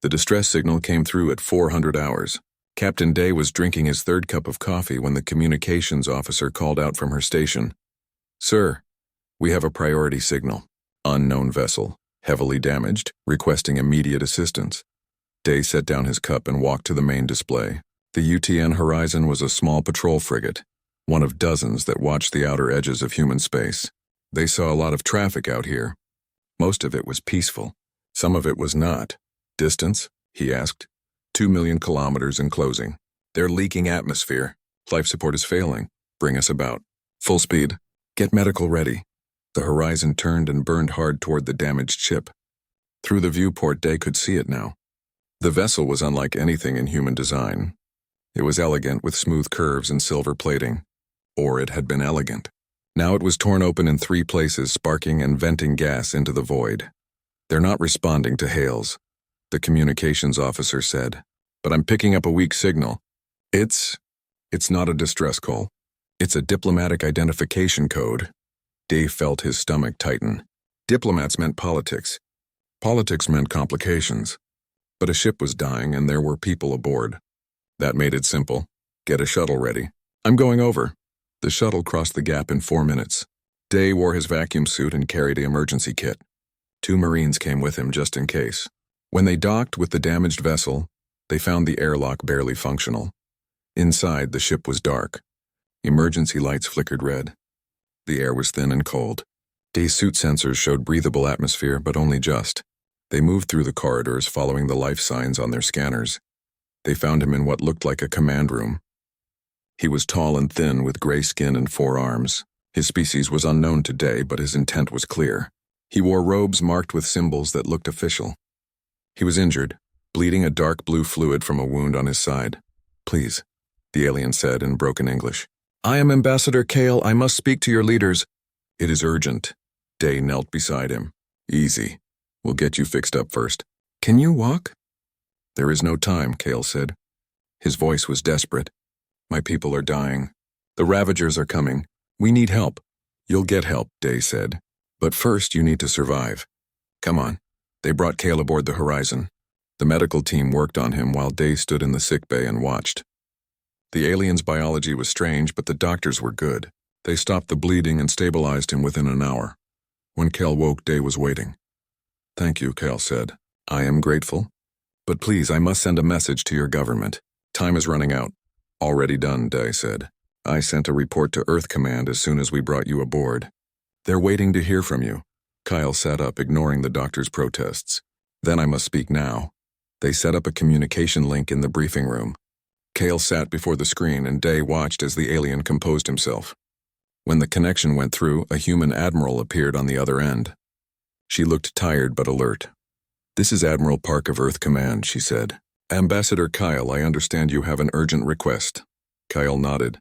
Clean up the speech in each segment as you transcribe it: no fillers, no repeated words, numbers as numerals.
The distress signal came through at 400 hours. Captain Day was drinking his third cup of coffee when the communications officer called out from her station. "Sir, we have a priority signal. Unknown vessel, heavily damaged, requesting immediate assistance." Day set down his cup and walked to the main display. The UTN Horizon was a small patrol frigate, one of dozens that watched the outer edges of human space. They saw a lot of traffic out here. Most of it was peaceful. Some of it was not. "Distance?" he asked. 2 million kilometers in closing. "They're leaking atmosphere. Life support is failing. Bring us about. Full speed. Get medical ready." The horizon turned and burned hard toward the damaged ship. Through the viewport, Day could see it now. The vessel was unlike anything in human design. It was elegant with smooth curves and silver plating. Or it had been elegant. Now it was torn open in 3 places, sparking and venting gas into the void. "They're not responding to hails," the communications officer said. "But I'm picking up a weak signal. It's not a distress call. It's a diplomatic identification code." Dave felt his stomach tighten. Diplomats meant politics. Politics meant complications. But a ship was dying and there were people aboard. That made it simple. "Get a shuttle ready." "I'm going over." The shuttle crossed the gap in 4 minutes. Day wore his vacuum suit and carried an emergency kit. 2 Marines came with him just in case. When they docked with the damaged vessel, they found the airlock barely functional. Inside, the ship was dark. Emergency lights flickered red. The air was thin and cold. Day's suit sensors showed breathable atmosphere, but only just. They moved through the corridors, following the life signs on their scanners. They found him in what looked like a command room. He was tall and thin, with gray skin and 4 arms. His species was unknown to Day, but his intent was clear. He wore robes marked with symbols that looked official. He was injured, bleeding a dark blue fluid from a wound on his side. "Please," the alien said in broken English. "I am Ambassador Kale. I must speak to your leaders." "It is urgent." Day knelt beside him. "Easy. We'll get you fixed up first." "Can you walk?" "There is no time," Kale said. His voice was desperate. "My people are dying. The Ravagers are coming. We need help." "You'll get help," Day said. "But first you need to survive. Come on." They brought Kale aboard the Horizon. The medical team worked on him while Day stood in the sick bay and watched. The alien's biology was strange, but the doctors were good. They stopped the bleeding and stabilized him within an hour. When Kale woke, Day was waiting. "Thank you," Kale said. "I am grateful. But please, I must send a message to your government. Time is running out." "Already done," Day said. "I sent a report to Earth Command as soon as we brought you aboard. They're waiting to hear from you." Kyle sat up, ignoring the doctor's protests. "Then I must speak now." They set up a communication link in the briefing room. Kale sat before the screen and Day watched as the alien composed himself. When the connection went through, a human admiral appeared on the other end. She looked tired but alert. "This is Admiral Park of Earth Command," she said. "Ambassador Kyle, I understand you have an urgent request." Kyle nodded.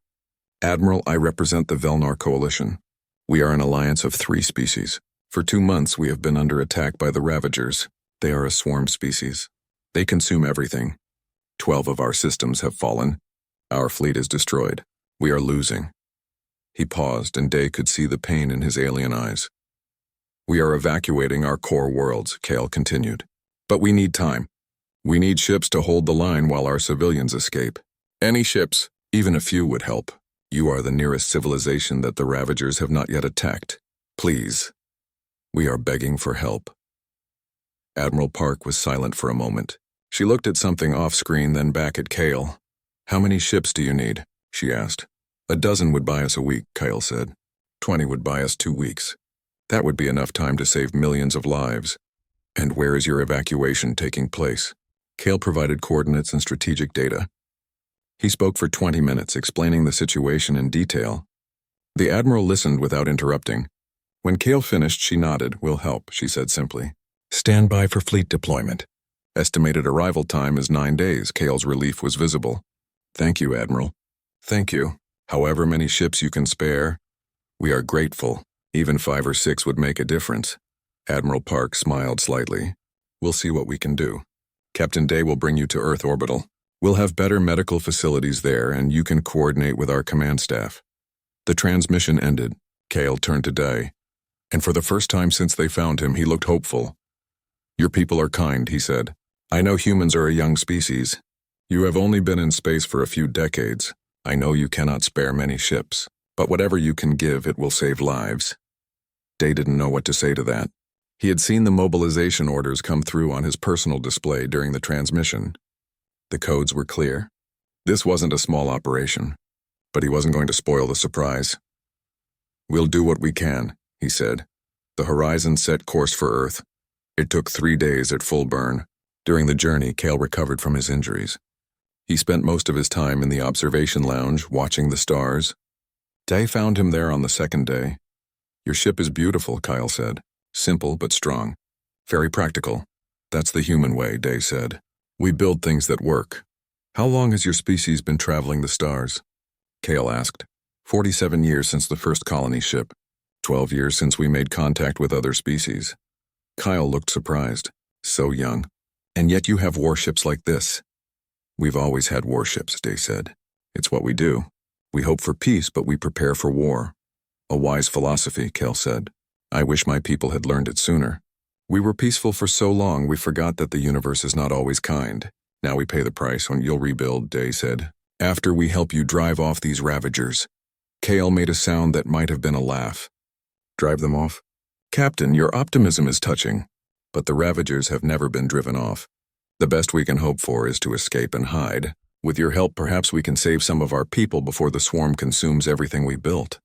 "Admiral, I represent the Velnar Coalition. We are an alliance of 3 species. For 2 months we have been under attack by the Ravagers. They are a swarm species. They consume everything. 12 of our systems have fallen. Our fleet is destroyed. We are losing." He paused, and Day could see the pain in his alien eyes. "We are evacuating our core worlds," Kale continued. "But we need time. We need ships to hold the line while our civilians escape. Any ships, even a few, would help. You are the nearest civilization that the Ravagers have not yet attacked. Please. We are begging for help." Admiral Park was silent for a moment. She looked at something off-screen, then back at Kale. "How many ships do you need?" she asked. "A dozen would buy us a week," Kyle said. 20 would buy us 2 weeks. That would be enough time to save millions of lives. "And where is your evacuation taking place?" Kale provided coordinates and strategic data. He spoke for 20 minutes, explaining the situation in detail. The Admiral listened without interrupting. When Kale finished, she nodded. "We'll help," she said simply. "Stand by for fleet deployment. Estimated arrival time is 9 days." Kale's relief was visible. "Thank you, Admiral." "Thank you. However many ships you can spare, we are grateful. Even 5 or 6 would make a difference." Admiral Park smiled slightly. "We'll see what we can do. Captain Day will bring you to Earth orbital. We'll have better medical facilities there, and you can coordinate with our command staff." The transmission ended. Kale turned to Day. And for the first time since they found him, he looked hopeful. "Your people are kind," he said. I know humans are a young species. You have only been in space for a few decades. I know you cannot spare many ships, but whatever you can give, it will save lives. Day didn't know what to say to that. He had seen the mobilization orders come through on his personal display during the transmission. The codes were clear. This wasn't a small operation, but he wasn't going to spoil the surprise. We'll do what we can, he said. The Horizon set course for Earth. It took 3 days at full burn. During the journey, Cale recovered from his injuries. He spent most of his time in the observation lounge, watching the stars. Day found him there on the second day. Your ship is beautiful, Kyle said. Simple but strong. Very practical. That's the human way, Day said. We build things that work. How long has your species been traveling the stars? Cale asked. 47 years since the first colony ship. 12 years since we made contact with other species. Kyle looked surprised. So young. And yet you have warships like this. We've always had warships, Day said. It's what we do. We hope for peace, but we prepare for war. A wise philosophy, Cale said. I wish my people had learned it sooner. We were peaceful for so long we forgot that the universe is not always kind. Now we pay the price when you'll rebuild, Day said. After we help you drive off these ravagers. Cale made a sound that might have been a laugh. Drive them off? Captain, your optimism is touching. But the ravagers have never been driven off. The best we can hope for is to escape and hide. With your help, perhaps we can save some of our people before the swarm consumes everything we built.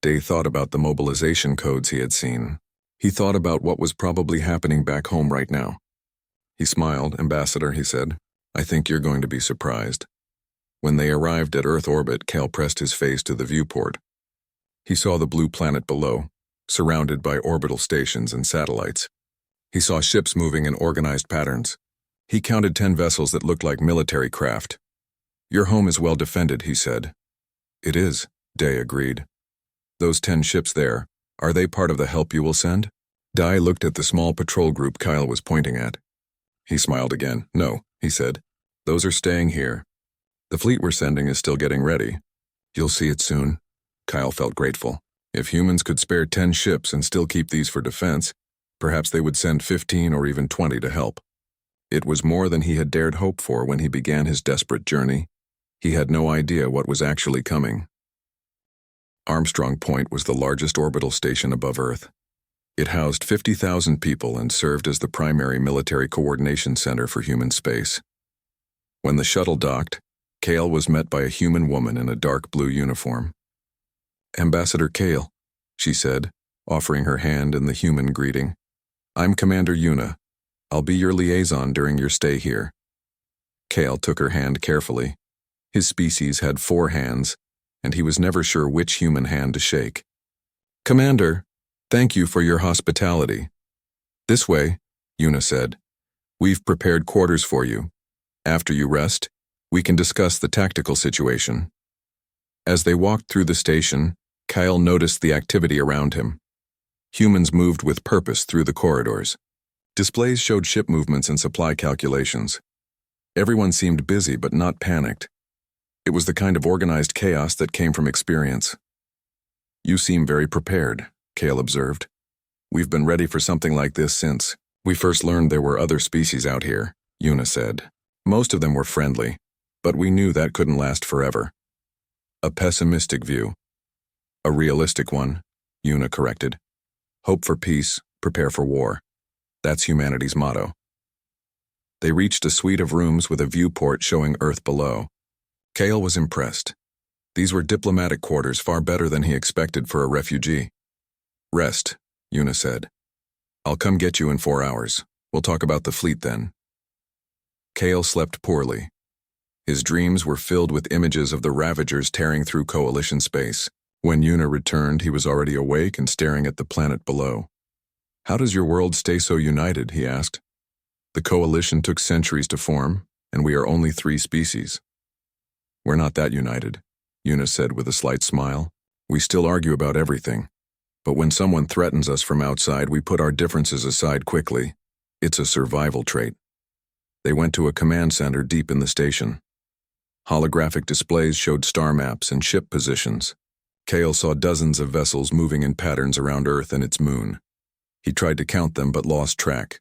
Day thought about the mobilization codes he had seen. He thought about what was probably happening back home right now. He smiled. Ambassador, he said, I think you're going to be surprised. When they arrived at Earth orbit, Cale pressed his face to the viewport. He saw the blue planet below, surrounded by orbital stations and satellites. He saw ships moving in organized patterns. He counted 10 vessels that looked like military craft. Your home is well defended, he said. It is, Day agreed. Those 10 ships there, are they part of the help you will send? Day looked at the small patrol group Kyle was pointing at. He smiled again. No, he said. Those are staying here. The fleet we're sending is still getting ready. You'll see it soon. Kyle felt grateful. If humans could spare 10 ships and still keep these for defense, perhaps they would send 15 or even 20 to help. It was more than he had dared hope for when he began his desperate journey. He had no idea what was actually coming. Armstrong Point was the largest orbital station above Earth. It housed 50,000 people and served as the primary military coordination center for human space. When the shuttle docked, Cale was met by a human woman in a dark blue uniform. Ambassador Cale, she said, offering her hand in the human greeting. I'm Commander Yuna. I'll be your liaison during your stay here. Cale took her hand carefully. His species had 4 hands, and he was never sure which human hand to shake. Commander, thank you for your hospitality. This way, Yuna said. We've prepared quarters for you. After you rest, we can discuss the tactical situation. As they walked through the station, Kyle noticed the activity around him. Humans moved with purpose through the corridors. Displays showed ship movements and supply calculations. Everyone seemed busy but not panicked. It was the kind of organized chaos that came from experience. You seem very prepared, Cale observed. We've been ready for something like this since we first learned there were other species out here, Yuna said. Most of them were friendly, but we knew that couldn't last forever. A pessimistic view. A realistic one, Yuna corrected. Hope for peace, prepare for war. That's humanity's motto. They reached a suite of rooms with a viewport showing Earth below. Cale was impressed. These were diplomatic quarters far better than he expected for a refugee. Rest, Yuna said. I'll come get you in 4 hours. We'll talk about the fleet then. Cale slept poorly. His dreams were filled with images of the Ravagers tearing through Coalition space. When Yuna returned, he was already awake and staring at the planet below. How does your world stay so united, he asked. The Coalition took centuries to form, and we are only 3 species. We're not that united, Yuna said with a slight smile. We still argue about everything. But when someone threatens us from outside, we put our differences aside quickly. It's a survival trait. They went to a command center deep in the station. Holographic displays showed star maps and ship positions. Cale saw dozens of vessels moving in patterns around Earth and its moon. He tried to count them but lost track.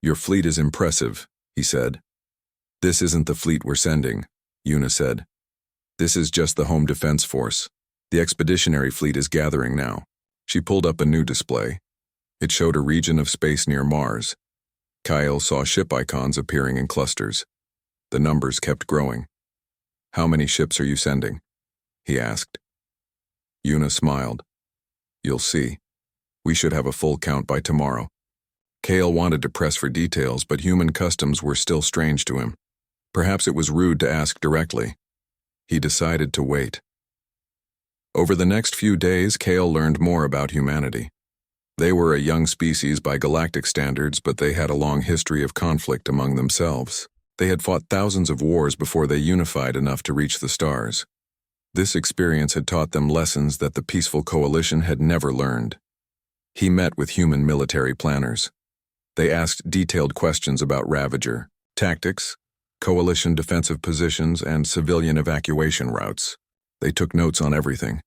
Your fleet is impressive, he said. This isn't the fleet we're sending, Yuna said. This is just the Home Defense Force. The expeditionary fleet is gathering now. She pulled up a new display. It showed a region of space near Mars. Kyle saw ship icons appearing in clusters. The numbers kept growing. How many ships are you sending? He asked. Yuna smiled. You'll see. We should have a full count by tomorrow. Kale wanted to press for details, but human customs were still strange to him. Perhaps it was rude to ask directly. He decided to wait. Over the next few days, Kale learned more about humanity. They were a young species by galactic standards, but they had a long history of conflict among themselves. They had fought thousands of wars before they unified enough to reach the stars. This experience had taught them lessons that the peaceful coalition had never learned. He met with human military planners. They asked detailed questions about Ravager, tactics, coalition defensive positions, and civilian evacuation routes. They took notes on everything.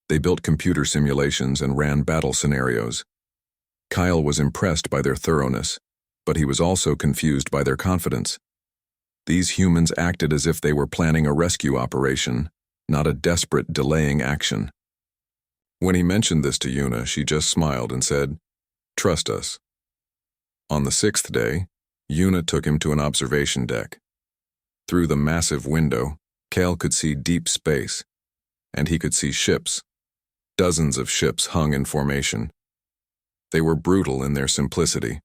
They built computer simulations and ran battle scenarios. Kyle was impressed by their thoroughness, but he was also confused by their confidence. These humans acted as if they were planning a rescue operation, not a desperate delaying action. When he mentioned this to Yuna, she just smiled and said, "Trust us." On the 6th day, Yuna took him to an observation deck. Through the massive window, Kale could see deep space, and he could see ships. Dozens of ships hung in formation. They were brutal in their simplicity.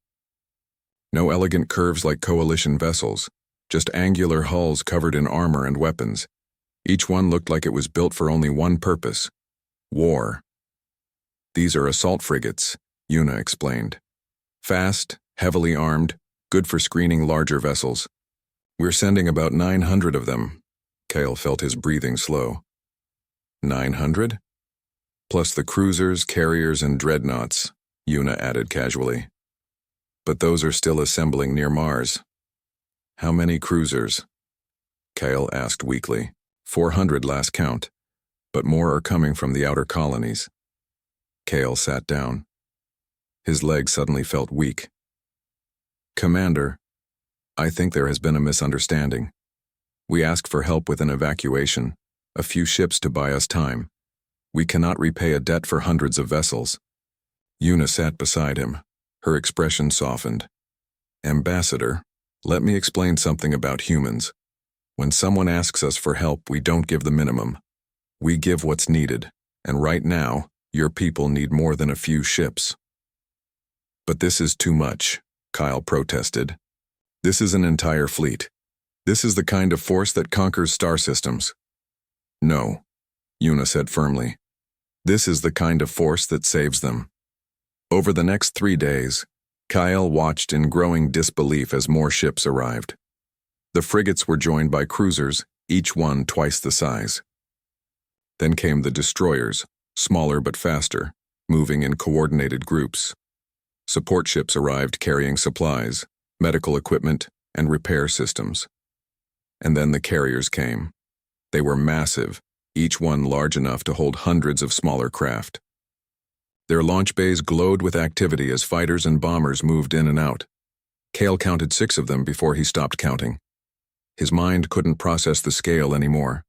No elegant curves like coalition vessels, just angular hulls covered in armor and weapons. Each one looked like it was built for only one purpose: war. These are assault frigates, Yuna explained. Fast, heavily armed, good for screening larger vessels. We're sending about 900 of them. Kale felt his breathing slow. 900? Plus the cruisers, carriers, and dreadnoughts, Yuna added casually. But those are still assembling near Mars. How many cruisers? Kale asked weakly. 400 last count, but more are coming from the outer colonies. Kale sat down. His legs suddenly felt weak. Commander, I think there has been a misunderstanding. We asked for help with an evacuation, a few ships to buy us time. We cannot repay a debt for hundreds of vessels. Yuna sat beside him. Her expression softened. Ambassador, let me explain something about humans. When someone asks us for help, we don't give the minimum. We give what's needed, and right now, your people need more than a few ships. But this is too much, Kyle protested. This is an entire fleet. This is the kind of force that conquers star systems. No, Yuna said firmly. This is the kind of force that saves them. Over the next 3 days, Kyle watched in growing disbelief as more ships arrived. The frigates were joined by cruisers, each one twice the size. Then came the destroyers, smaller but faster, moving in coordinated groups. Support ships arrived carrying supplies, medical equipment, and repair systems. And then the carriers came. They were massive, each one large enough to hold hundreds of smaller craft. Their launch bays glowed with activity as fighters and bombers moved in and out. Kale counted 6 of them before he stopped counting. His mind couldn't process the scale anymore.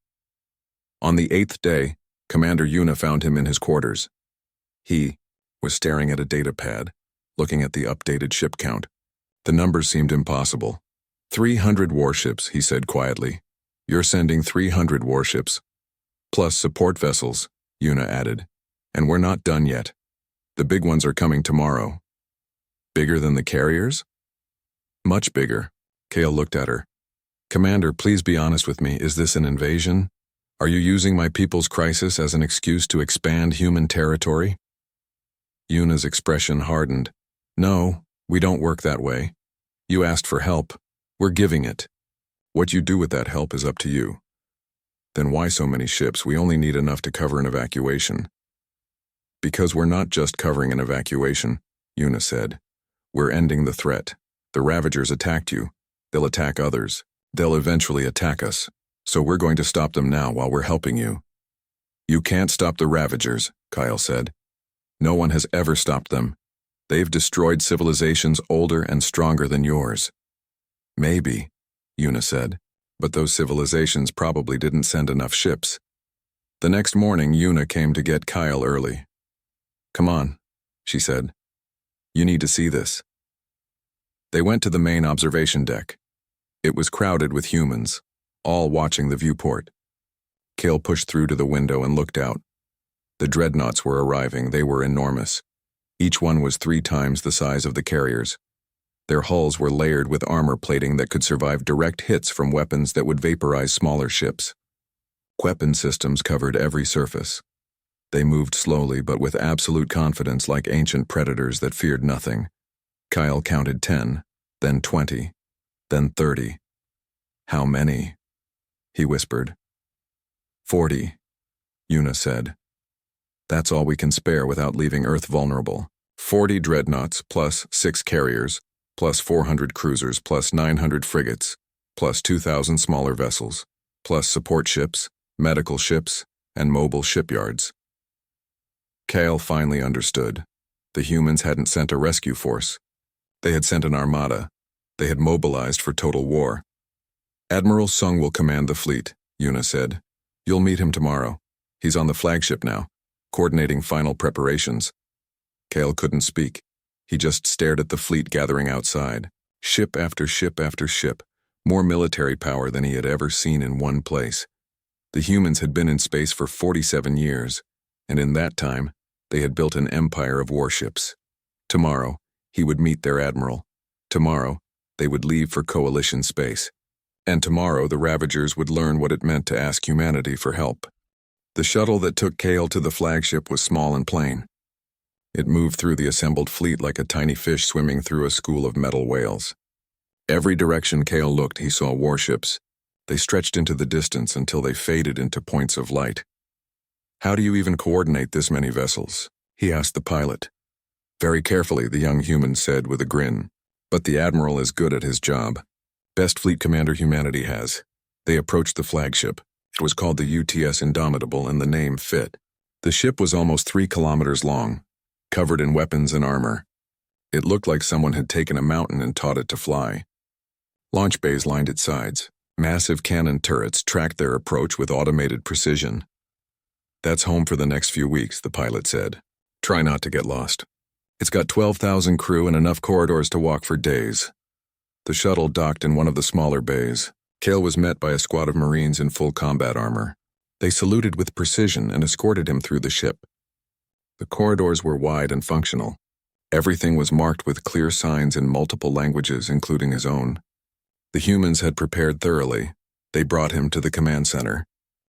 On the 8th day, Commander Yuna found him in his quarters. He was staring at a data pad, looking at the updated ship count. The numbers seemed impossible. 300 warships, he said quietly. You're sending 300 warships. Plus support vessels, Yuna added. And we're not done yet. The big ones are coming tomorrow. Bigger than the carriers? Much bigger. Kale looked at her. Commander, please be honest with me. Is this an invasion? Are you using my people's crisis as an excuse to expand human territory? Yuna's expression hardened. No, we don't work that way. You asked for help. We're giving it. What you do with that help is up to you. Then why so many ships? We only need enough to cover an evacuation. Because we're not just covering an evacuation, Yuna said. We're ending the threat. The Ravagers attacked you. They'll attack others. They'll eventually attack us. So we're going to stop them now while we're helping you. You can't stop the Ravagers, Kyle said. No one has ever stopped them. They've destroyed civilizations older and stronger than yours. Maybe, Yuna said, but those civilizations probably didn't send enough ships. The next morning, Yuna came to get Kyle early. Come on, she said. You need to see this. They went to the main observation deck. It was crowded with humans, all watching the viewport. Kale pushed through to the window and looked out. The dreadnoughts were arriving. They were enormous. Each one was 3 times the size of the carriers. Their hulls were layered with armor plating that could survive direct hits from weapons that would vaporize smaller ships. Weapon systems covered every surface. They moved slowly but with absolute confidence like ancient predators that feared nothing. Kyle counted 10, then 20, then 30. How many? He whispered. 40, Yuna said. That's all we can spare without leaving Earth vulnerable. 40 dreadnoughts plus 6 carriers, plus 400 cruisers plus 900 frigates, plus 2,000 smaller vessels, plus support ships, medical ships, and mobile shipyards. Kale finally understood. The humans hadn't sent a rescue force. They had sent an armada. They had mobilized for total war. Admiral Sung will command the fleet, Yuna said. You'll meet him tomorrow. He's on the flagship now, coordinating final preparations. Kale couldn't speak. He just stared at the fleet gathering outside. Ship after ship after ship, more military power than he had ever seen in one place. The humans had been in space for 47 years, and in that time, they had built an empire of warships. Tomorrow, he would meet their admiral. Tomorrow, they would leave for coalition space. And tomorrow, the Ravagers would learn what it meant to ask humanity for help. The shuttle that took Kale to the flagship was small and plain. It moved through the assembled fleet like a tiny fish swimming through a school of metal whales. Every direction Kale looked, he saw warships. They stretched into the distance until they faded into points of light. How do you even coordinate this many vessels? He asked the pilot. Very carefully, the young human said with a grin. But the admiral is good at his job. Best fleet commander humanity has. They approached the flagship. It was called the UTS Indomitable, and the name fit. The ship was almost 3 kilometers long, covered in weapons and armor. It looked like someone had taken a mountain and taught it to fly. Launch bays lined its sides. Massive cannon turrets tracked their approach with automated precision. That's home for the next few weeks, the pilot said. Try not to get lost. It's got 12,000 crew and enough corridors to walk for days. The shuttle docked in one of the smaller bays. Kale was met by a squad of Marines in full combat armor. They saluted with precision and escorted him through the ship. The corridors were wide and functional. Everything was marked with clear signs in multiple languages, including his own. The humans had prepared thoroughly. They brought him to the command center.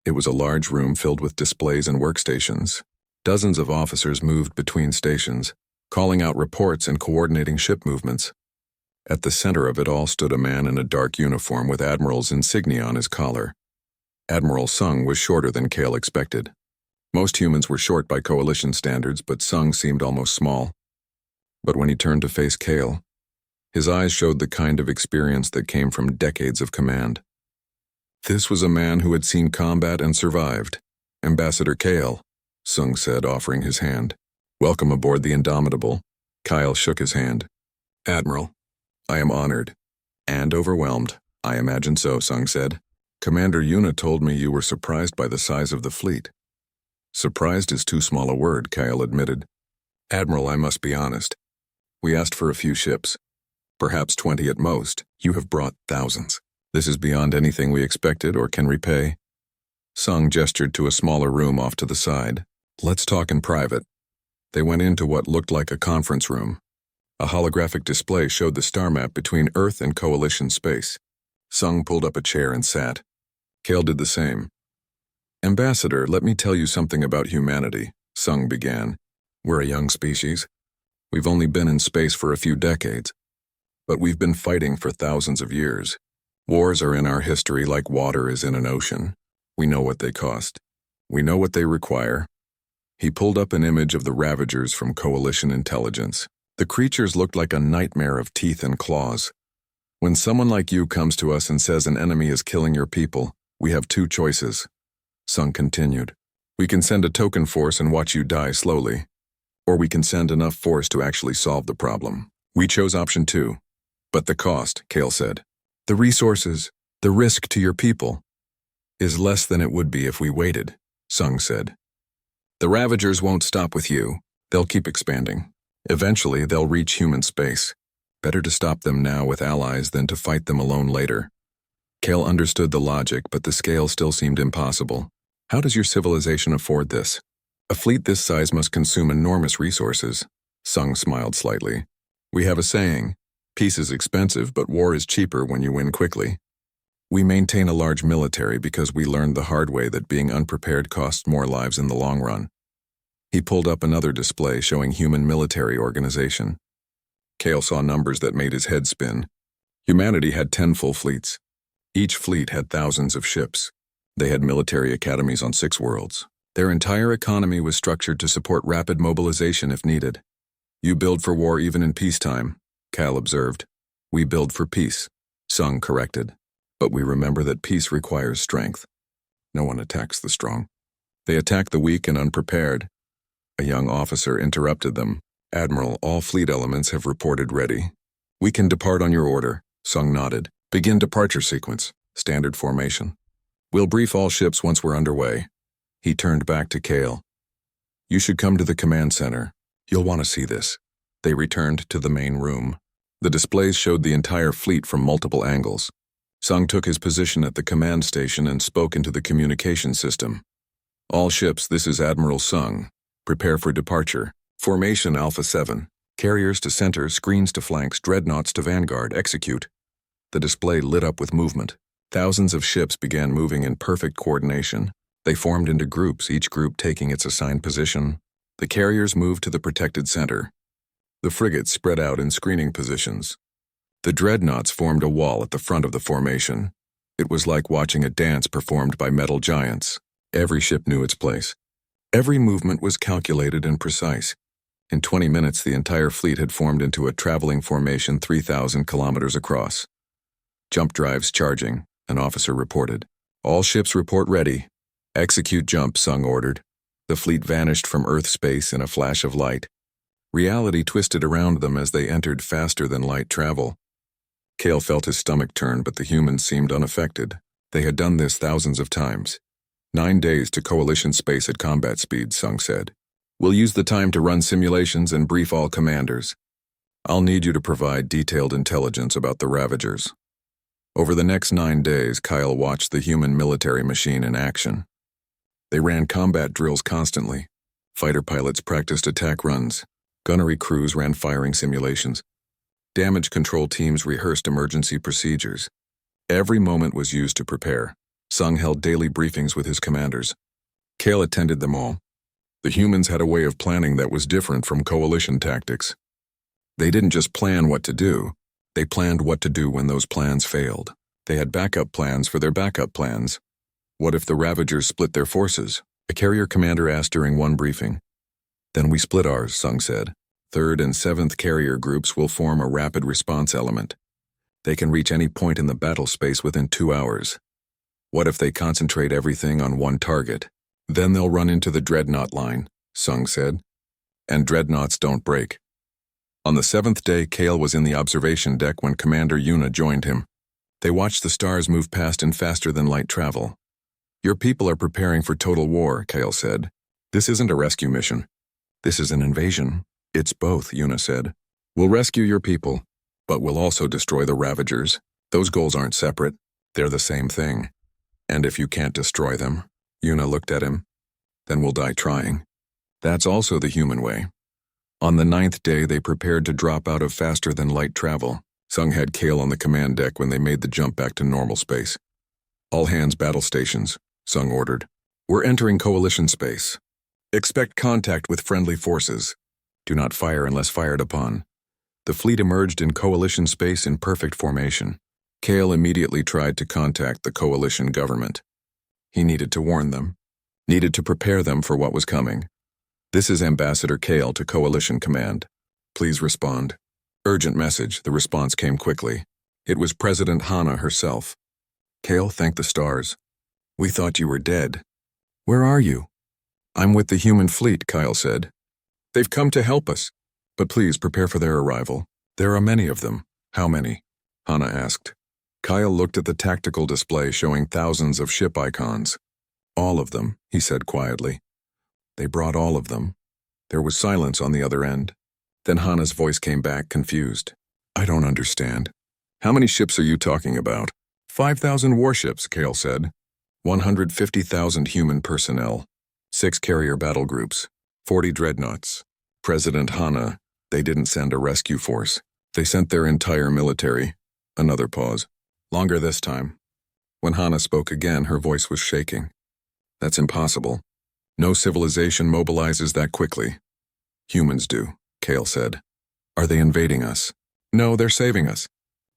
It was a large room filled with displays and workstations. Dozens of officers moved between stations, calling out reports and coordinating ship movements. At the center of it all stood a man in a dark uniform with Admiral's insignia on his collar. Admiral Sung was shorter than Kale expected. Most humans were short by coalition standards, but Sung seemed almost small. But when he turned to face Kale, his eyes showed the kind of experience that came from decades of command. This was a man who had seen combat and survived. Ambassador Kale, Sung said, offering his hand. Welcome aboard the Indomitable. Kyle shook his hand. Admiral, I am honored. And overwhelmed. I imagine so, Sung said. Commander Yuna told me you were surprised by the size of the fleet. Surprised is too small a word, Kyle admitted. Admiral, I must be honest. We asked for a few ships. Perhaps 20 at most. You have brought thousands. This is beyond anything we expected or can repay. Sung gestured to a smaller room off to the side. Let's talk in private. They went into what looked like a conference room. A holographic display showed the star map between Earth and Coalition space. Sung pulled up a chair and sat. Kale did the same. Ambassador, let me tell you something about humanity, Sung began. We're a young species. We've only been in space for a few decades. But we've been fighting for thousands of years. Wars are in our history like water is in an ocean. We know what they cost. We know what they require. He pulled up an image of the Ravagers from Coalition intelligence. The creatures looked like a nightmare of teeth and claws. When someone like you comes to us and says an enemy is killing your people, we have 2 choices. Sung continued. We can send a token force and watch you die slowly. Or we can send enough force to actually solve the problem. We chose option 2. But the cost, Kale said. The resources, the risk to your people, is less than it would be if we waited, Sung said. The Ravagers won't stop with you. They'll keep expanding. Eventually, they'll reach human space. Better to stop them now with allies than to fight them alone later. Kale understood the logic, but the scale still seemed impossible. How does your civilization afford this? A fleet this size must consume enormous resources. Sung smiled slightly. We have a saying, peace is expensive, but war is cheaper when you win quickly. We maintain a large military because we learned the hard way that being unprepared costs more lives in the long run. He pulled up another display showing human military organization. Kale saw numbers that made his head spin. Humanity had 10 full fleets. Each fleet had thousands of ships. They had military academies on 6 worlds. Their entire economy was structured to support rapid mobilization if needed. You build for war even in peacetime, Cal observed. We build for peace, Sung corrected. But we remember that peace requires strength. No one attacks the strong. They attack the weak and unprepared. A young officer interrupted them. Admiral, all fleet elements have reported ready. We can depart on your order, Sung nodded. Begin departure sequence, standard formation. We'll brief all ships once we're underway. He turned back to Kale. You should come to the command center. You'll want to see this. They returned to the main room. The displays showed the entire fleet from multiple angles. Sung took his position at the command station and spoke into the communication system. All ships, this is Admiral Sung. Prepare for departure. Formation Alpha 7. Carriers to center, screens to flanks, dreadnoughts to vanguard, execute. The display lit up with movement. Thousands of ships began moving in perfect coordination. They formed into groups, each group taking its assigned position. The carriers moved to the protected center. The frigates spread out in screening positions. The dreadnoughts formed a wall at the front of the formation. It was like watching a dance performed by metal giants. Every ship knew its place. Every movement was calculated and precise. In 20 minutes, the entire fleet had formed into a traveling formation 3,000 kilometers across. Jump drives charging, an officer reported. All ships report ready. Execute jump, Sung ordered. The fleet vanished from Earth space in a flash of light. Reality twisted around them as they entered faster than light travel. Kale felt his stomach turn, but the humans seemed unaffected. They had done this thousands of times. 9 days to Coalition space at combat speed, Sung said. We'll use the time to run simulations and brief all commanders. I'll need you to provide detailed intelligence about the Ravagers. Over the next 9 days, Kyle watched the human military machine in action. They ran combat drills constantly. Fighter pilots practiced attack runs. Gunnery crews ran firing simulations. Damage control teams rehearsed emergency procedures. Every moment was used to prepare. Sung held daily briefings with his commanders. Kale attended them all. The humans had a way of planning that was different from coalition tactics. They didn't just plan what to do. They planned what to do when those plans failed. They had backup plans for their backup plans. What if the Ravagers split their forces? A carrier commander asked during one briefing. Then we split ours, Sung said. 3rd and 7th carrier groups will form a rapid response element. They can reach any point in the battle space within 2 hours. What if they concentrate everything on one target? Then they'll run into the dreadnought line, Sung said. And dreadnoughts don't break. On the 7th day, Kale was in the observation deck when Commander Yuna joined him. They watched the stars move past in faster than light travel. Your people are preparing for total war, Kale said. This isn't a rescue mission. This is an invasion. It's both, Yuna said. We'll rescue your people, but we'll also destroy the Ravagers. Those goals aren't separate. They're the same thing. And if you can't destroy them, Yuna looked at him, then we'll die trying. That's also the human way. On the 9th day, they prepared to drop out of faster than light travel. Sung had Kale on the command deck when they made the jump back to normal space. All hands battle stations, Sung ordered. We're entering coalition space. Expect contact with friendly forces. Do not fire unless fired upon. The fleet emerged in coalition space in perfect formation. Kale immediately tried to contact the coalition government. He needed to warn them, needed to prepare them for what was coming. This is Ambassador Kale to Coalition Command. Please respond. Urgent message, the response came quickly. It was President Hana herself. Kale thanked the stars. We thought you were dead. Where are you? I'm with the human fleet, Kyle said. They've come to help us, but please prepare for their arrival. There are many of them. How many? Hana asked. Kyle looked at the tactical display showing thousands of ship icons. All of them, he said quietly. They brought all of them. There was silence on the other end. Then Hana's voice came back, confused. I don't understand. How many ships are you talking about? 5,000 warships, Kale said. 150,000 human personnel. 6 carrier battle groups. 40 dreadnoughts. President Hana, they didn't send a rescue force. They sent their entire military. Another pause. Longer this time. When Hana spoke again, her voice was shaking. That's impossible. No civilization mobilizes that quickly. Humans do, Kale said. Are they invading us? No, they're saving us.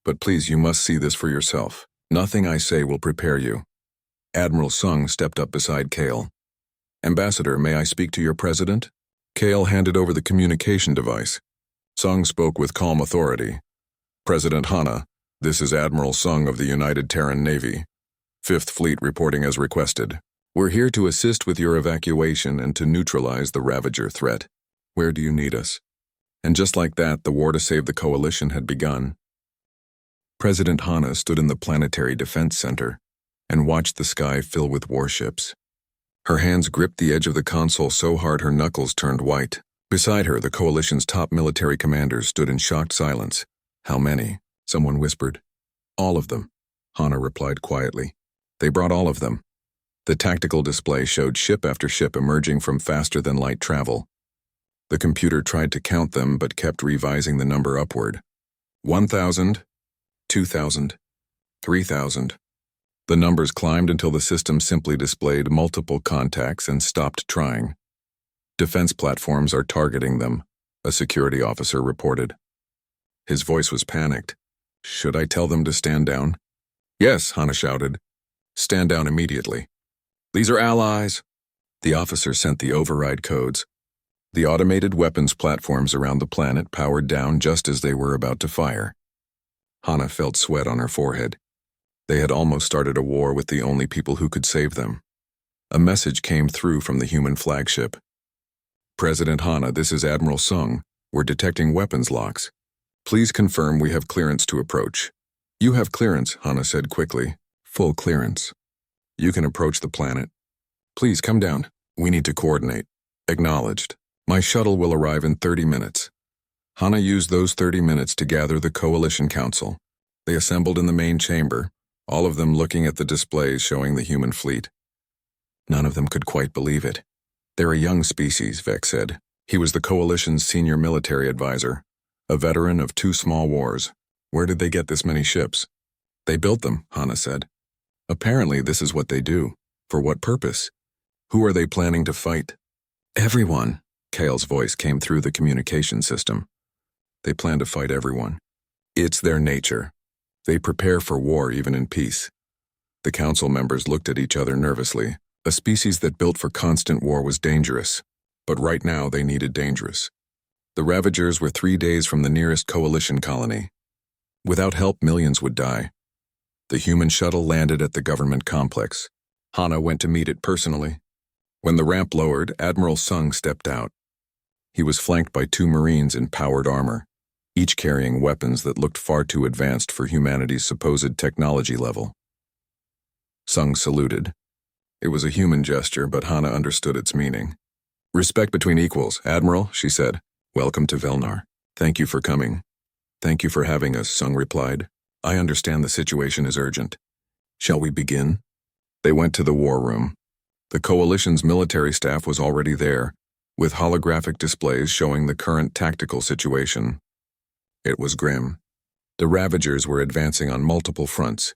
But please, you must see this for yourself. Nothing I say will prepare you. Admiral Sung stepped up beside Kale. Ambassador, may I speak to your president? Kale handed over the communication device. Sung spoke with calm authority. President Hana, this is Admiral Sung of the United Terran Navy. 5th Fleet reporting as requested. We're here to assist with your evacuation and to neutralize the Ravager threat. Where do you need us? And just like that, the war to save the coalition had begun. President Hana stood in the Planetary Defense Center and watched the sky fill with warships. Her hands gripped the edge of the console so hard her knuckles turned white. Beside her, the coalition's top military commanders stood in shocked silence. How many? Someone whispered. All of them, Hana replied quietly. They brought all of them. The tactical display showed ship after ship emerging from faster-than-light travel. The computer tried to count them but kept revising the number upward. 1,000, 2,000, 3,000. The numbers climbed until the system simply displayed multiple contacts and stopped trying. Defense platforms are targeting them, a security officer reported. His voice was panicked. Should I tell them to stand down? Yes, Hana shouted. Stand down immediately. These are allies. The officer sent the override codes. The automated weapons platforms around the planet powered down just as they were about to fire. Hana felt sweat on her forehead. They had almost started a war with the only people who could save them. A message came through from the human flagship. President Hana, this is Admiral Sung. We're detecting weapons locks. Please confirm we have clearance to approach. You have clearance, Hana said quickly. Full clearance. You can approach the planet. Please come down. We need to coordinate. Acknowledged. My shuttle will arrive in 30 minutes. Hana used those 30 minutes to gather the Coalition Council. They assembled in the main chamber, all of them looking at the displays showing the human fleet. None of them could quite believe it. They're a young species, Vex said. He was the Coalition's senior military advisor, a veteran of 2 small wars. Where did they get this many ships? They built them, Hana said. Apparently this is what they do. For what purpose? Who are they planning to fight? Everyone, Kale's voice came through the communication system. They plan to fight everyone. It's their nature. They prepare for war even in peace. The council members looked at each other nervously. A species that built for constant war was dangerous, but right now they needed dangerous. The Ravagers were 3 days from the nearest coalition colony. Without help, millions would die. The human shuttle landed at the government complex. Hana went to meet it personally. When the ramp lowered, Admiral Sung stepped out. He was flanked by 2 Marines in powered armor, each carrying weapons that looked far too advanced for humanity's supposed technology level. Sung saluted. It was a human gesture, but Hana understood its meaning. Respect between equals, Admiral, she said. Welcome to Velnar. Thank you for coming. Thank you for having us, Sung replied. I understand the situation is urgent. Shall we begin? They went to the war room. The Coalition's military staff was already there, with holographic displays showing the current tactical situation. It was grim. The Ravagers were advancing on multiple fronts.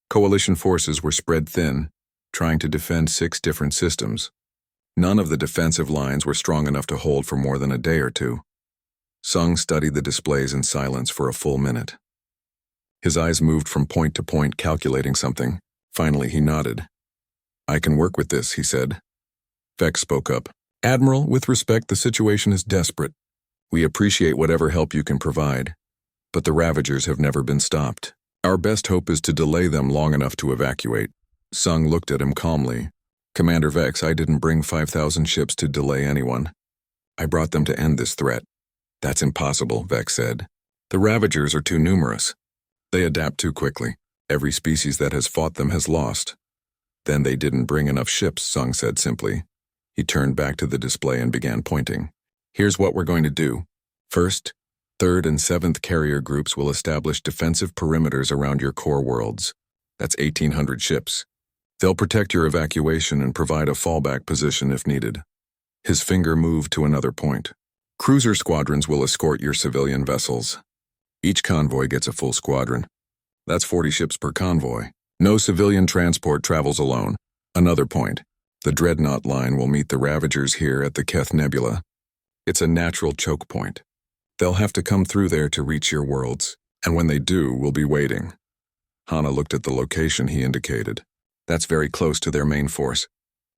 Coalition forces were spread thin, trying to defend 6 different systems. None of the defensive lines were strong enough to hold for more than a day or 2. Sung studied the displays in silence for a full minute. His eyes moved from point to point, calculating something. Finally, he nodded. I can work with this, he said. Vex spoke up. Admiral, with respect, the situation is desperate. We appreciate whatever help you can provide, but the Ravagers have never been stopped. Our best hope is to delay them long enough to evacuate. Sung looked at him calmly. Commander Vex, I didn't bring 5,000 ships to delay anyone. I brought them to end this threat. That's impossible, Vex said. The Ravagers are too numerous. They adapt too quickly. Every species that has fought them has lost. Then they didn't bring enough ships, Sung said simply. He turned back to the display and began pointing. Here's what we're going to do. First, 3rd and 7th carrier groups will establish defensive perimeters around your core worlds. That's 1,800 ships. They'll protect your evacuation and provide a fallback position if needed. His finger moved to another point. Cruiser squadrons will escort your civilian vessels. Each convoy gets a full squadron. That's 40 ships per convoy. No civilian transport travels alone. Another point. The Dreadnought line will meet the Ravagers here at the Keth Nebula. It's a natural choke point. They'll have to come through there to reach your worlds, and when they do, we'll be waiting. Hana looked at the location he indicated. That's very close to their main force.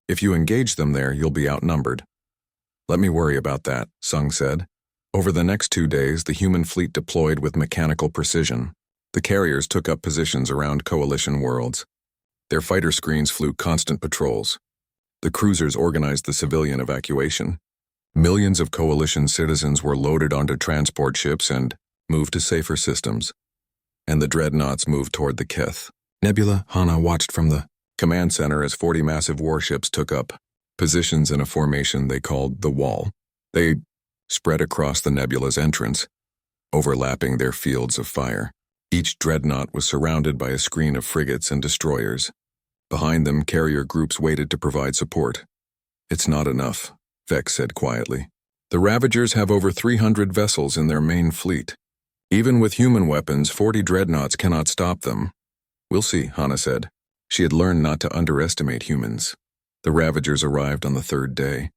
If you engage them there, you'll be outnumbered. Let me worry about that, Sung said. Over the next 2 days, the human fleet deployed with mechanical precision. The carriers took up positions around coalition worlds. Their fighter screens flew constant patrols. The cruisers organized the civilian evacuation. Millions of coalition citizens were loaded onto transport ships and moved to safer systems. And the dreadnoughts moved toward the Keth Nebula. Hana watched from the command center as 40 massive warships took up positions in a formation they called the Wall. They spread across the nebula's entrance, overlapping their fields of fire. Each dreadnought was surrounded by a screen of frigates and destroyers. Behind them, carrier groups waited to provide support. It's not enough, Vex said quietly. The Ravagers have over 300 vessels in their main fleet. Even with human weapons, 40 dreadnoughts cannot stop them. We'll see, Hana said. She had learned not to underestimate humans. The Ravagers arrived on the 3rd day.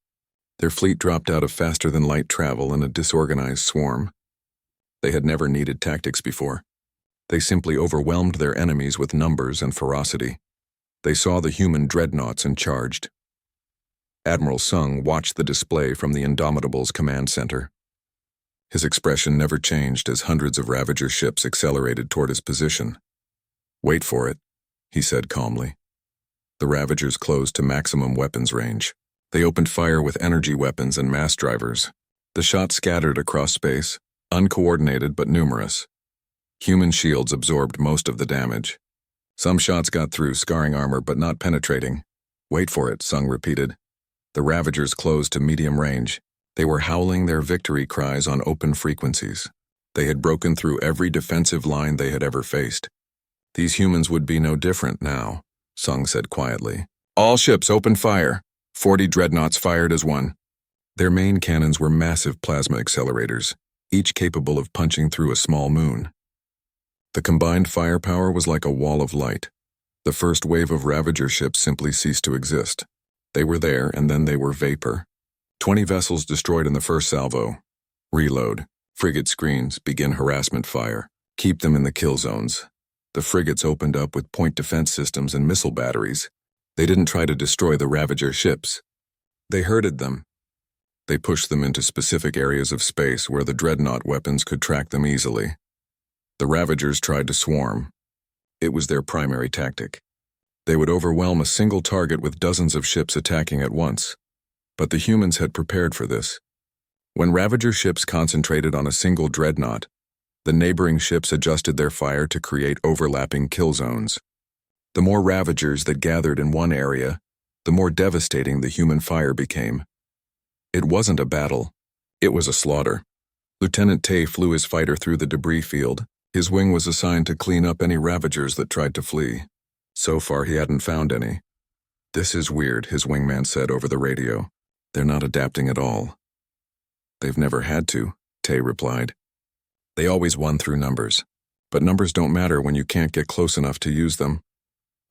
Their fleet dropped out of faster-than-light travel in a disorganized swarm. They had never needed tactics before. They simply overwhelmed their enemies with numbers and ferocity. They saw the human dreadnoughts and charged. Admiral Sung watched the display from the Indomitable's command center. His expression never changed as hundreds of Ravager ships accelerated toward his position. Wait for it, he said calmly. The Ravagers closed to maximum weapons range. They opened fire with energy weapons and mass drivers. The shots scattered across space, uncoordinated but numerous. Human shields absorbed most of the damage. Some shots got through scarring armor but not penetrating. Wait for it, Sung repeated. The Ravagers closed to medium range. They were howling their victory cries on open frequencies. They had broken through every defensive line they had ever faced. These humans would be no different now, Sung said quietly. All ships open fire. 40 dreadnoughts fired as one. Their main cannons were massive plasma accelerators, each capable of punching through a small moon. The combined firepower was like a wall of light. The first wave of Ravager ships simply ceased to exist. They were there, and then they were vapor. 20 vessels destroyed in the first salvo. Reload. Frigate screens, begin harassment fire. Keep them in the kill zones. The frigates opened up with point defense systems and missile batteries. They didn't try to destroy the Ravager ships. They herded them. They pushed them into specific areas of space where the dreadnought weapons could track them easily. The Ravagers tried to swarm. It was their primary tactic. They would overwhelm a single target with dozens of ships attacking at once. But the humans had prepared for this. When Ravager ships concentrated on a single dreadnought, the neighboring ships adjusted their fire to create overlapping kill zones. The more Ravagers that gathered in one area, the more devastating the human fire became. It wasn't a battle. It was a slaughter. Lieutenant Tay flew his fighter through the debris field. His wing was assigned to clean up any Ravagers that tried to flee. So far, he hadn't found any. This is weird, his wingman said over the radio. They're not adapting at all. They've never had to, Tay replied. They always won through numbers. But numbers don't matter when you can't get close enough to use them.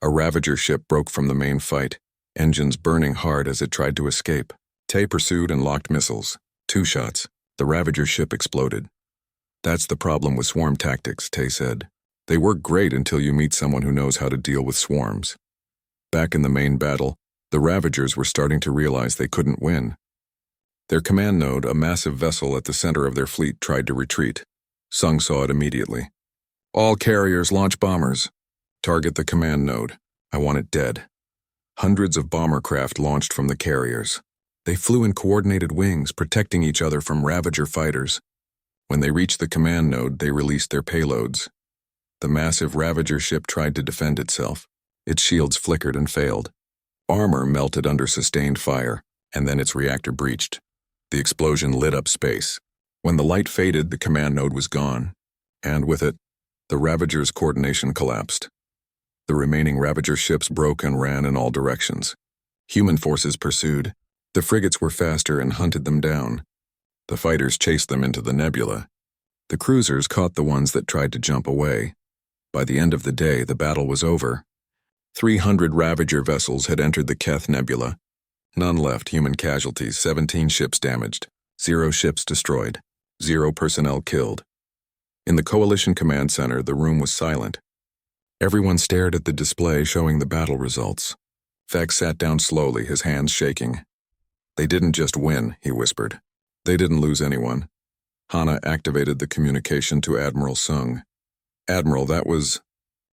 A Ravager ship broke from the main fight, engines burning hard as it tried to escape. Tay pursued and locked missiles. 2 shots. The Ravager ship exploded. That's the problem with swarm tactics, Tay said. They work great until you meet someone who knows how to deal with swarms. Back in the main battle, the Ravagers were starting to realize they couldn't win. Their command node, a massive vessel at the center of their fleet, tried to retreat. Sung saw it immediately. All carriers launch bombers. Target the command node. I want it dead. Hundreds of bomber craft launched from the carriers. They flew in coordinated wings, protecting each other from Ravager fighters. When they reached the command node, they released their payloads. The massive Ravager ship tried to defend itself. Its shields flickered and failed. Armor melted under sustained fire, and then its reactor breached. The explosion lit up space. When the light faded, the command node was gone, and with it, the Ravager's coordination collapsed. The remaining Ravager ships broke and ran in all directions. Human forces pursued. The frigates were faster and hunted them down. The fighters chased them into the nebula. The cruisers caught the ones that tried to jump away. By the end of the day, the battle was over. 300 Ravager vessels had entered the Keth Nebula. None left human casualties, 17 ships damaged, 0 ships destroyed, 0 personnel killed. In the Coalition Command Center, the room was silent. Everyone stared at the display showing the battle results. Vex sat down slowly, his hands shaking. "They didn't just win," he whispered. "They didn't lose anyone." Hana activated the communication to Admiral Sung. "Admiral, that was...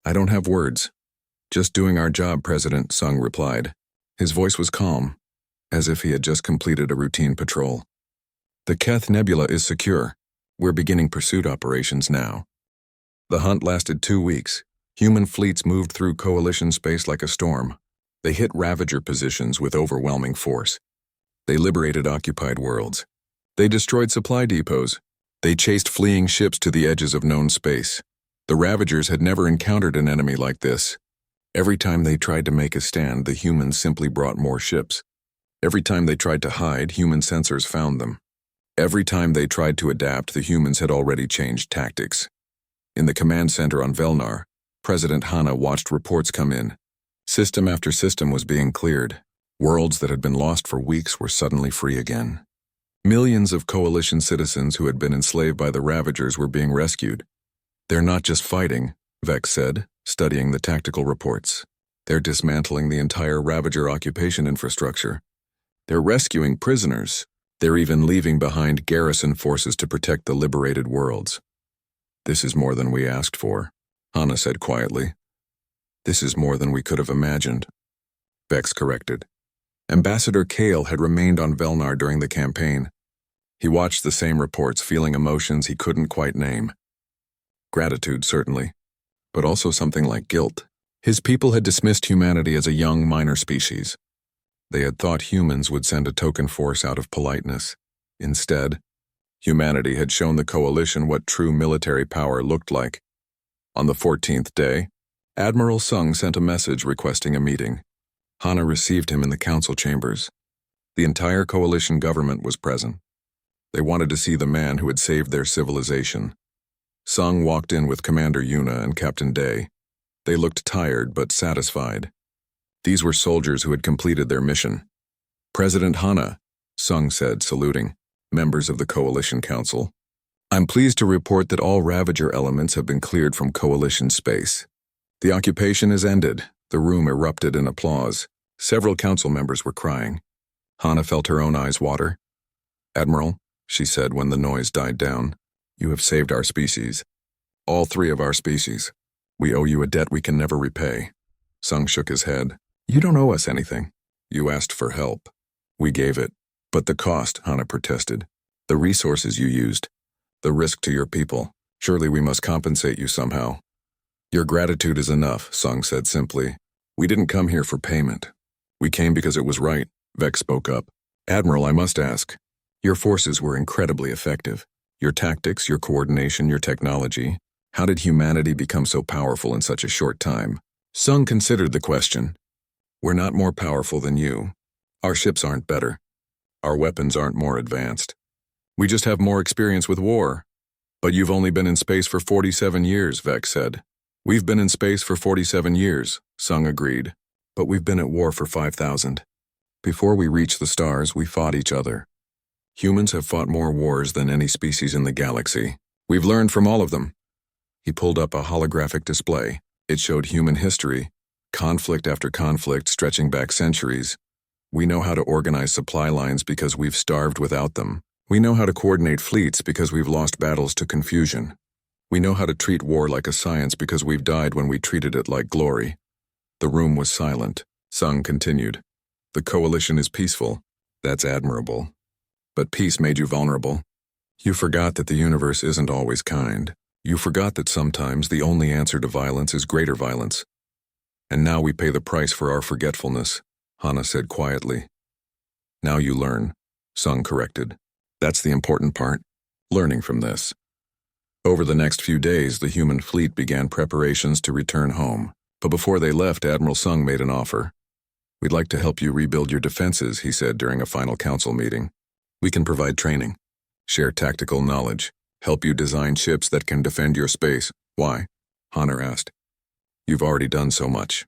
I don't have words." "Just doing our job, President," Sung replied. His voice was calm, as if he had just completed a routine patrol. "The Keth Nebula is secure. We're beginning pursuit operations now." The hunt lasted 2 weeks. Human fleets moved through Coalition space like a storm. They hit Ravager positions with overwhelming force. They liberated occupied worlds. They destroyed supply depots. They chased fleeing ships to the edges of known space. The Ravagers had never encountered an enemy like this. Every time they tried to make a stand, the humans simply brought more ships. Every time they tried to hide, human sensors found them. Every time they tried to adapt, the humans had already changed tactics. In the command center on Velnar, President Hana watched reports come in. System after system was being cleared. Worlds that had been lost for weeks were suddenly free again. Millions of Coalition citizens who had been enslaved by the Ravagers were being rescued. "They're not just fighting," Vex said, studying the tactical reports. "They're dismantling the entire Ravager occupation infrastructure. They're rescuing prisoners. They're even leaving behind garrison forces to protect the liberated worlds." "This is more than we asked for," Hana said quietly. "This is more than we could have imagined," Vex corrected. Ambassador Kale had remained on Velnar during the campaign. He watched the same reports, feeling emotions he couldn't quite name. Gratitude, certainly, but also something like guilt. His people had dismissed humanity as a young, minor species. They had thought humans would send a token force out of politeness. Instead, humanity had shown the Coalition what true military power looked like. On the 14th day, Admiral Sung sent a message requesting a meeting. Hana received him in the council chambers. The entire Coalition government was present. They wanted to see the man who had saved their civilization. Sung walked in with Commander Yuna and Captain Day. They looked tired but satisfied. These were soldiers who had completed their mission. "President Hana," Sung said, saluting, members of the Coalition Council. "I'm pleased to report that all Ravager elements have been cleared from Coalition space. The occupation is ended." The room erupted in applause. Several council members were crying. Hana felt her own eyes water. "Admiral," she said when the noise died down, "you have saved our species. All 3 of our species. We owe you a debt we can never repay." Sung shook his head. "You don't owe us anything. You asked for help. We gave it. But the cost," Hana protested. "The resources you used. The risk to your people. Surely we must compensate you somehow." "Your gratitude is enough," Sung said simply. "We didn't come here for payment. We came because it was right," Vex spoke up. "Admiral, I must ask. Your forces were incredibly effective. Your tactics, your coordination, your technology. How did humanity become so powerful in such a short time?" Sung considered the question. "We're not more powerful than you. Our ships aren't better. Our weapons aren't more advanced. We just have more experience with war." "But you've only been in space for 47 years, Vex said. "We've been in space for 47 years, Sung agreed. "But we've been at war for 5,000. Before we reached the stars, we fought each other. Humans have fought more wars than any species in the galaxy. We've learned from all of them." He pulled up a holographic display. It showed human history, conflict after conflict stretching back centuries. "We know how to organize supply lines because we've starved without them. We know how to coordinate fleets because we've lost battles to confusion. We know how to treat war like a science because we've died when we treated it like glory." The room was silent. Sung continued. "The Coalition is peaceful. That's admirable. But peace made you vulnerable. You forgot that the universe isn't always kind. You forgot that sometimes the only answer to violence is greater violence. And now we pay the price for our forgetfulness, Hana said quietly. Now you learn, Sung corrected. That's the important part, learning from this. Over the next few days, the human fleet began preparations to return home. But before they left, Admiral Sung made an offer. We'd like to help you rebuild your defenses, he said during a final council meeting. We can provide training, share tactical knowledge, help you design ships that can defend your space. Why? Hana asked. You've already done so much.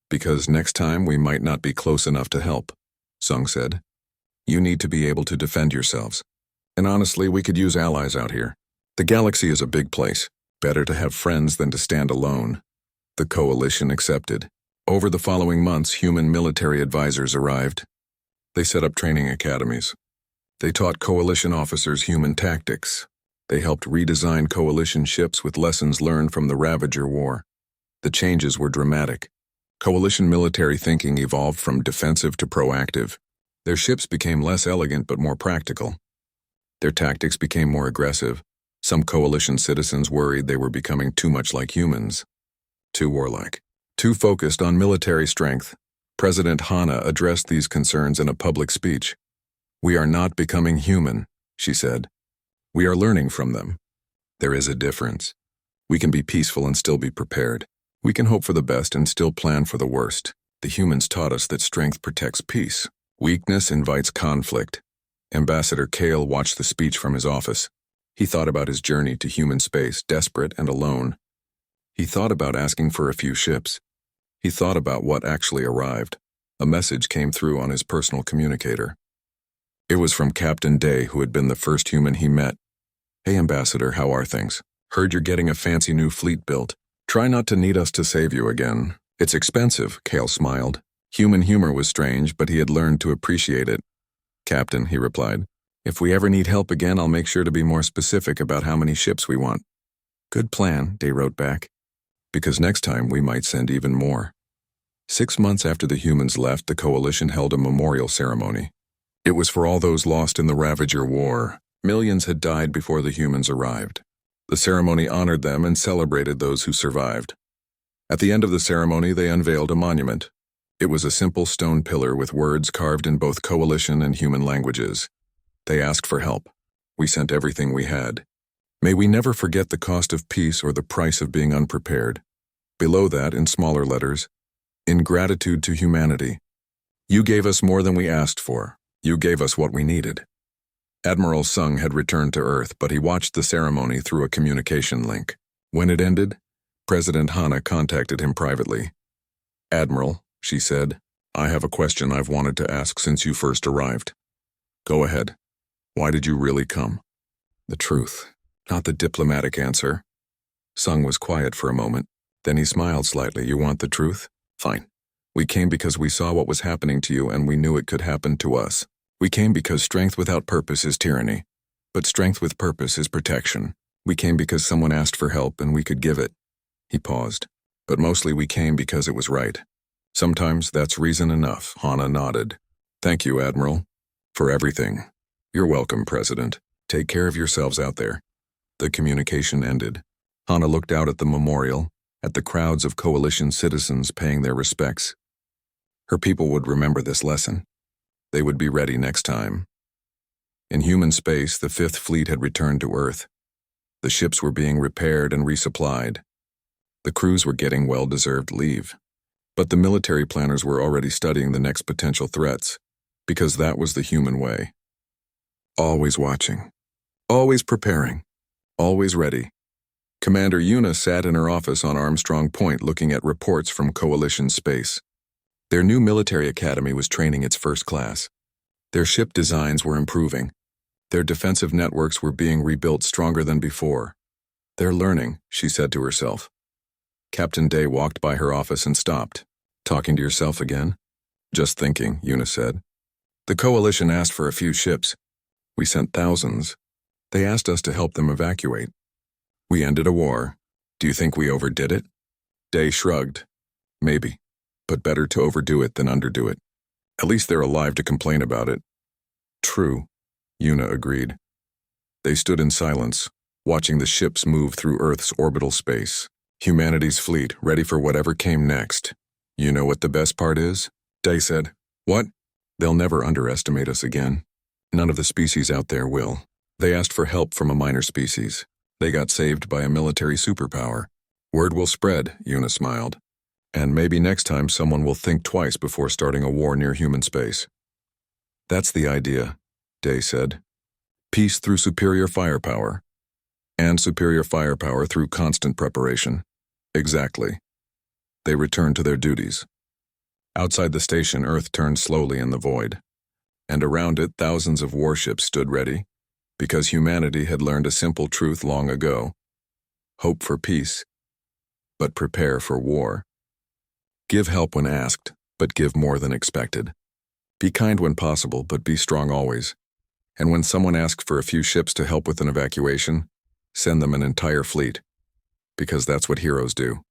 Because next time we might not be close enough to help, Sung said. You need to be able to defend yourselves. And honestly, we could use allies out here. The galaxy is a big place. Better to have friends than to stand alone. The coalition accepted. Over the following months, human military advisors arrived. They set up training academies. They taught coalition officers human tactics. They helped redesign coalition ships with lessons learned from the Ravager War. The changes were dramatic. Coalition military thinking evolved from defensive to proactive. Their ships became less elegant but more practical. Their tactics became more aggressive. Some coalition citizens worried they were becoming too much like humans. Too warlike. Too focused on military strength. President Hana addressed these concerns in a public speech. We are not becoming human, she said. We are learning from them. There is a difference. We can be peaceful and still be prepared. We can hope for the best and still plan for the worst. The humans taught us that strength protects peace. Weakness invites conflict. Ambassador Kale watched the speech from his office. He thought about his journey to human space, desperate and alone. He thought about asking for a few ships. He thought about what actually arrived. A message came through on his personal communicator. It was from Captain Day, who had been the first human he met. Hey, Ambassador, how are things? Heard you're getting a fancy new fleet built. Try not to need us to save you again. It's expensive, Kale smiled. Human humor was strange, but he had learned to appreciate it. Captain, he replied, if we ever need help again, I'll make sure to be more specific about how many ships we want. Good plan, Day wrote back. Because next time we might send even more. 6 months after the humans left, the coalition held a memorial ceremony. It was for all those lost in the Ravager War. Millions had died before the humans arrived. The ceremony honored them and celebrated those who survived. At the end of the ceremony, they unveiled a monument. It was a simple stone pillar with words carved in both coalition and human languages. They asked for help. We sent everything we had. May we never forget the cost of peace or the price of being unprepared. Below that, in smaller letters, in gratitude to humanity. You gave us more than we asked for. You gave us what we needed. Admiral Sung had returned to Earth, but he watched the ceremony through a communication link. When it ended, President Hana contacted him privately. Admiral, she said, I have a question I've wanted to ask since you first arrived. Go ahead. Why did you really come? The truth, not the diplomatic answer. Sung was quiet for a moment. Then he smiled slightly. You want the truth? Fine. We came because we saw what was happening to you and we knew it could happen to us. We came because strength without purpose is tyranny, but strength with purpose is protection. We came because someone asked for help and we could give it. He paused. But mostly we came because it was right. Sometimes that's reason enough, Hana nodded. Thank you, Admiral, for everything. You're welcome, President. Take care of yourselves out there. The communication ended. Hana looked out at the memorial, at the crowds of coalition citizens paying their respects. Her people would remember this lesson. They would be ready next time. In human space, the Fifth Fleet had returned to Earth. The ships were being repaired and resupplied. The crews were getting well-deserved leave. But the military planners were already studying the next potential threats, because that was the human way. Always watching. Always preparing. Always ready. Commander Yuna sat in her office on Armstrong Point looking at reports from Coalition space. Their new military academy was training its first class. Their ship designs were improving. Their defensive networks were being rebuilt stronger than before. They're learning, she said to herself. Captain Day walked by her office and stopped. Talking to yourself again? Just thinking, Yuna said. The Coalition asked for a few ships. We sent thousands. They asked us to help them evacuate. We ended a war. Do you think we overdid it? Day shrugged. Maybe. But better to overdo it than underdo it. At least they're alive to complain about it. True, Yuna agreed. They stood in silence, watching the ships move through Earth's orbital space. Humanity's fleet, ready for whatever came next. You know what the best part is? Day said. What? They'll never underestimate us again. None of the species out there will. They asked for help from a minor species. They got saved by a military superpower. Word will spread, Una smiled. And maybe next time someone will think twice before starting a war near human space. That's the idea, Day said. Peace through superior firepower. And superior firepower through constant preparation. Exactly. They returned to their duties. Outside the station, Earth turned slowly in the void. And around it, thousands of warships stood ready, because humanity had learned a simple truth long ago. Hope for peace, but prepare for war. Give help when asked, but give more than expected. Be kind when possible, but be strong always. And when someone asks for a few ships to help with an evacuation, send them an entire fleet, because that's what heroes do.